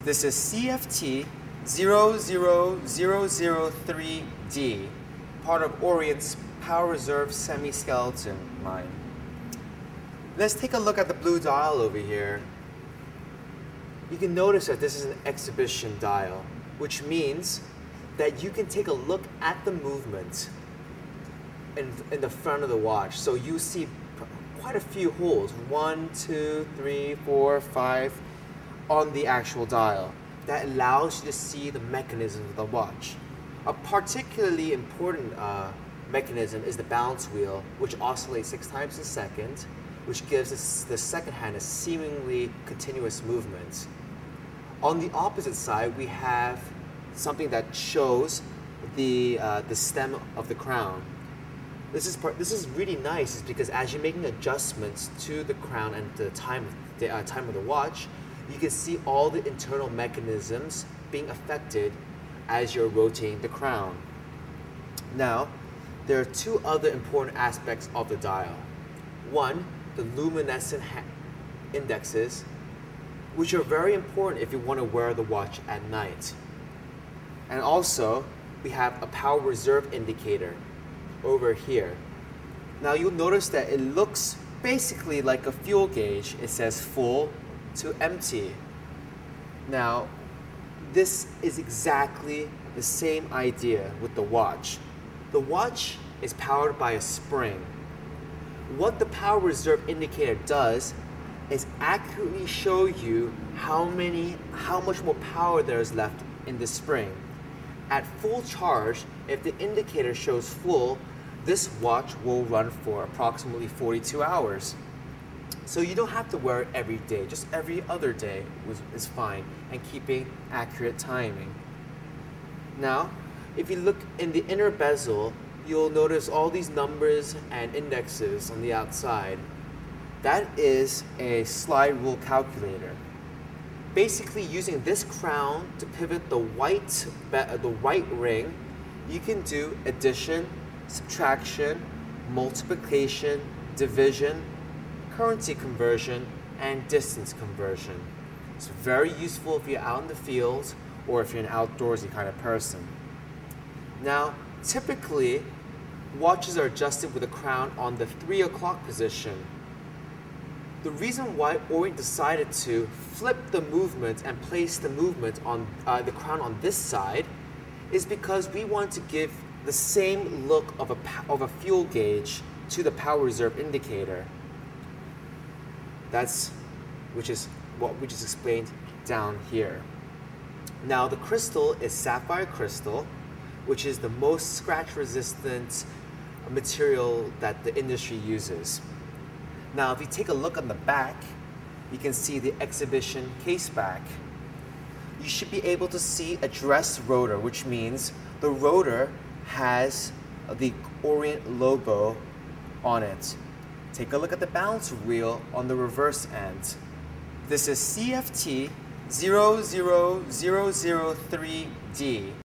This is cft00003d, part of Orient's Power Reserve semi-skeleton line. Let's take a look at the blue dial over here. You can notice that this is an exhibition dial, which means that you can take a look at the movement in the front of the watch. So you see quite a few holes, 1, 2, 3, 4, 5, on the actual dial. That allows you to see the mechanism of the watch. A particularly important mechanism is the balance wheel, which oscillates 6 times a second, which gives the second hand a seemingly continuous movement. On the opposite side, we have something that shows the stem of the crown. This is really nice, because as you're making adjustments to the crown and the time of the watch, you can see all the internal mechanisms being affected as you're rotating the crown. Now, there are 2 other important aspects of the dial. One, the luminescent indexes, which are very important if you want to wear the watch at night. And also, we have a power reserve indicator over here. Now you'll notice that it looks basically like a fuel gauge. It says full to empty. Now, this is exactly the same idea with the watch. The watch is powered by a spring. What the power reserve indicator does is accurately show you how much more power there is left in the spring. At full charge, if the indicator shows full, this watch will run for approximately 42 hours. So you don't have to wear it every day, just every other day is fine, and keeping accurate timing. Now, if you look in the inner bezel, you'll notice all these numbers and indexes on the outside. That is a slide rule calculator. Basically, using this crown to pivot the white ring, you can do addition, subtraction, multiplication, division, currency conversion, and distance conversion. It's very useful if you're out in the field or if you're an outdoorsy kind of person. Now, typically, watches are adjusted with a crown on the 3 o'clock position. The reason why Orient decided to flip the movement and place the movement on the crown on this side is because we want to give the same look of a fuel gauge to the power reserve indicator. Which is what we just explained down here. Now, the crystal is sapphire crystal, which is the most scratch-resistant material that the industry uses. Now, if you take a look on the back, you can see the exhibition case back. You should be able to see a dress rotor, which means the rotor has the Orient logo on it. Take a look at the balance wheel on the reverse end. This is cft00003d.